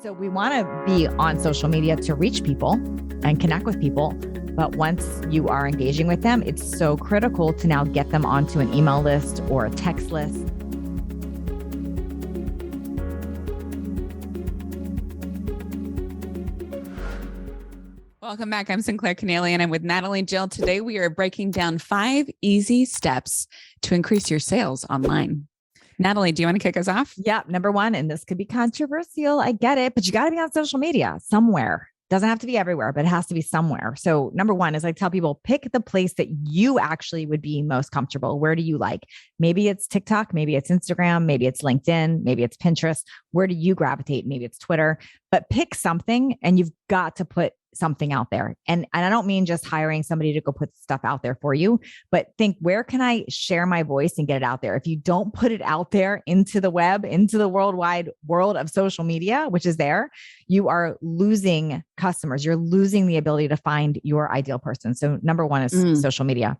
So we want to be on social media to reach people and connect with people. But once you are engaging with them, it's so critical to now get them onto an email list or a text list. Welcome back. I'm Sinclair Kennally and I'm with Natalie Jill. Today we are breaking down 5 easy steps to increase your sales online. Natalie, do you want to kick us off? Yeah. Number 1, and this could be controversial. I get it, but you got to be on social media somewhere. Doesn't have to be everywhere, but it has to be somewhere. So number 1 is I tell people, pick the place that you actually would be most comfortable. Where do you like? Maybe it's TikTok, maybe it's Instagram, maybe it's LinkedIn, maybe it's Pinterest. Where do you gravitate? Maybe it's Twitter, but pick something and you've got to put something out there. And I don't mean just hiring somebody to go put stuff out there for you, but think, where can I share my voice and get it out there? If you don't put it out there into the web, into the worldwide world of social media, which is there, you are losing customers. You're losing the ability to find your ideal person. So number 1 is social media.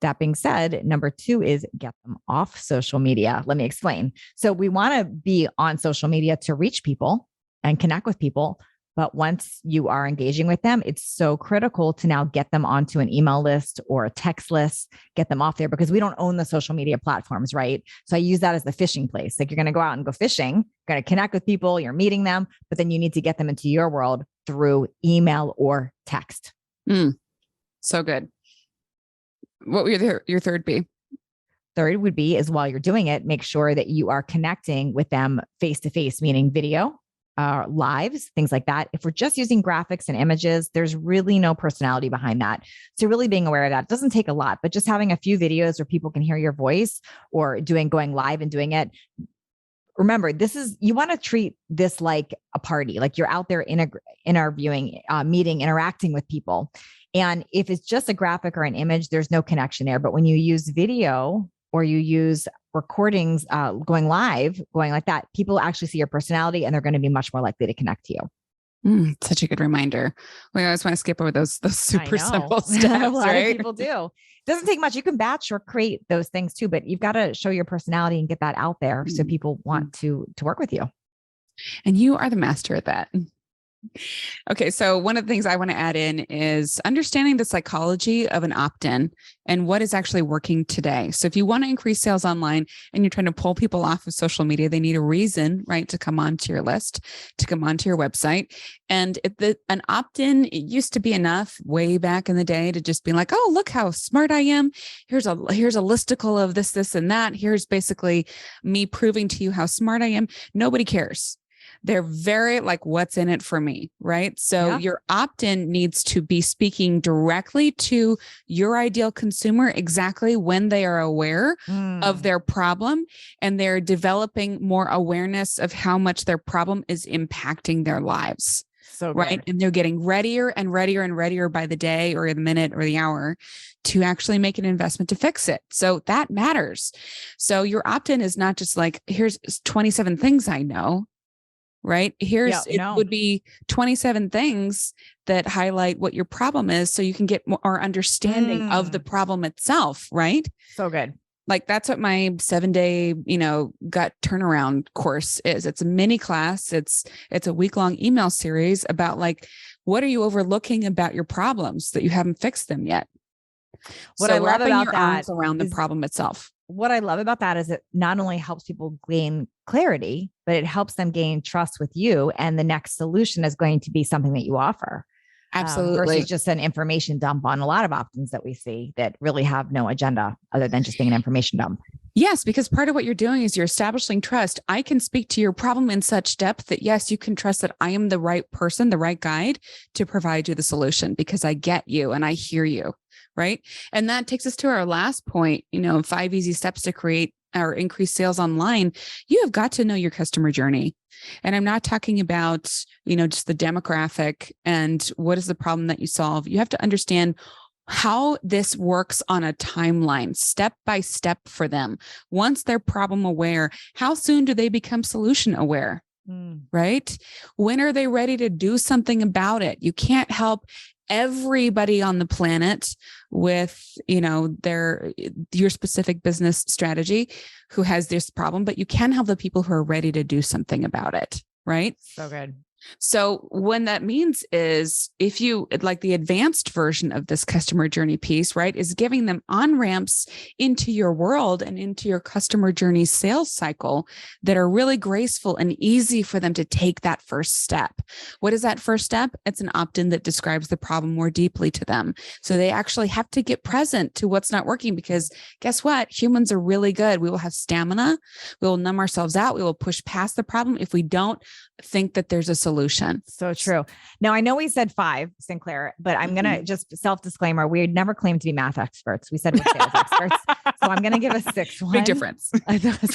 That being said, number 2 is get them off social media. Let me explain. So we want to be on social media to reach people and connect with people. But once you are engaging with them, it's so critical to now get them onto an email list or a text list, get them off there, because we don't own the social media platforms, right? So I use that as the fishing place. Like, you're going to go out and go fishing, you're going to connect with people, you're meeting them, but then you need to get them into your world through email or text. So good. What would your third be? Third would be, is while you're doing it, make sure that you are connecting with them face-to-face, meaning video, lives, things like that. If we're just using graphics and images, there's really no personality behind that. So really being aware of that. It doesn't take a lot, but just having a few videos where people can hear your voice, or going live and doing it. Remember, you want to treat this like a party, like you're out there interviewing, meeting, interacting with people. And if it's just a graphic or an image, there's no connection there. But when you use video, or you use recordings, going live, going like that, people actually see your personality and they're going to be much more likely to connect to you. Such a good reminder. We always want to skip over those super simple steps, a lot right? of people do. It doesn't take much. You can batch or create those things too, but you've got to show your personality and get that out there so people want to work with you. And you are the master at that. Okay. So one of the things I want to add in is understanding the psychology of an opt-in and what is actually working today. So if you want to increase sales online and you're trying to pull people off of social media, they need a reason, right, to come onto your list, to come onto your website. And an opt-in, it used to be enough way back in the day to just be like, oh, look how smart I am. Here's a listicle of this, and that. Here's basically me proving to you how smart I am. Nobody cares. They're very like, what's in it for me, right? So your opt-in needs to be speaking directly to your ideal consumer exactly when they are aware of their problem and they're developing more awareness of how much their problem is impacting their lives. So right. And they're getting readier and readier and readier by the day or the minute or the hour to actually make an investment to fix it. So that matters. So your opt-in is not just like, here's 27 things I know. Right. Would be 27 things that highlight what your problem is so you can get more understanding of the problem itself. Right. So good. Like that's what my 7-day, gut turnaround course is. It's a mini class. It's a week-long email series about like, what are you overlooking about your problems that you haven't fixed them yet? What I love about your that arms around the problem itself. What I love about that is it not only helps people gain clarity, but it helps them gain trust with you. And the next solution is going to be something that you offer. Absolutely. Versus just an information dump on a lot of opt-ins that we see that really have no agenda other than just being an information dump. Yes, because part of what you're doing is you're establishing trust. I can speak to your problem in such depth that yes, you can trust that I am the right person, the right guide to provide you the solution because I get you and I hear you. Right. And that takes us to our last point, 5 easy steps to create or increase sales online. You have got to know your customer journey. And I'm not talking about, just the demographic and what is the problem that you solve. You have to understand how this works on a timeline, step by step for them. Once they're problem aware, how soon do they become solution aware? Right? When are they ready to do something about it? You can't help everybody on the planet with, your specific business strategy who has this problem, but you can help the people who are ready to do something about it. right? So good. So what that means is if you like the advanced version of this customer journey piece, right, is giving them on-ramps into your world and into your customer journey sales cycle that are really graceful and easy for them to take that first step. What is that first step? It's an opt-in that describes the problem more deeply to them. So they actually have to get present to what's not working, because guess what? Humans are really good. We will have stamina. We will numb ourselves out. We will push past the problem if we don't think that there's a solution. So true. Now, I know we said 5, Sinclair, but I'm going to just self-disclaimer. We never claimed to be math experts. We said we're sales experts. So I'm going to give a 6th one. Big difference. So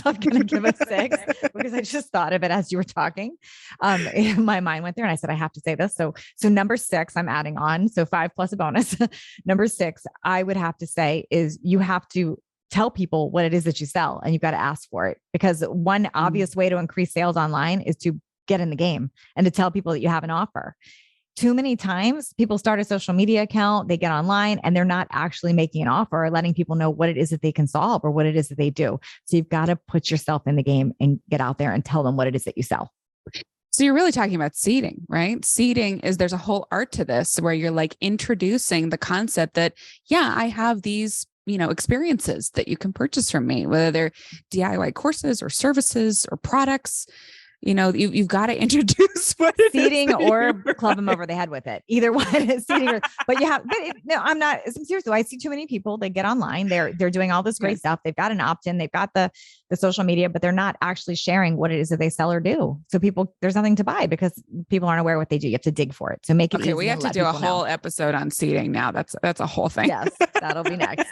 I'm going to give a 6 because I just thought of it as you were talking. My mind went there and I said, I have to say this. So number 6, I'm adding on. So 5 plus a bonus. Number 6, I would have to say is you have to tell people what it is that you sell, and you've got to ask for it, because one obvious way to increase sales online is to get in the game and to tell people that you have an offer. Too many times people start a social media account, they get online and they're not actually making an offer or letting people know what it is that they can solve or what it is that they do. So you've got to put yourself in the game and get out there and tell them what it is that you sell. So you're really talking about seeding, right? Seeding is, there's a whole art to this where you're like introducing the concept that, yeah, I have these, experiences that you can purchase from me, whether they're DIY courses or services or products. You've got to introduce what it seeding is or club them over the head with it. Either one is seeding. No, I'm not. Seriously, I see too many people. They get online. They're doing all this great stuff. They've got an opt-in. They've got the social media, but they're not actually sharing what it is that they sell or do. So there's nothing to buy because people aren't aware what they do. You have to dig for it. So make it easy. We have to do a whole episode on seeding now. That's a whole thing. Yes, that'll be next.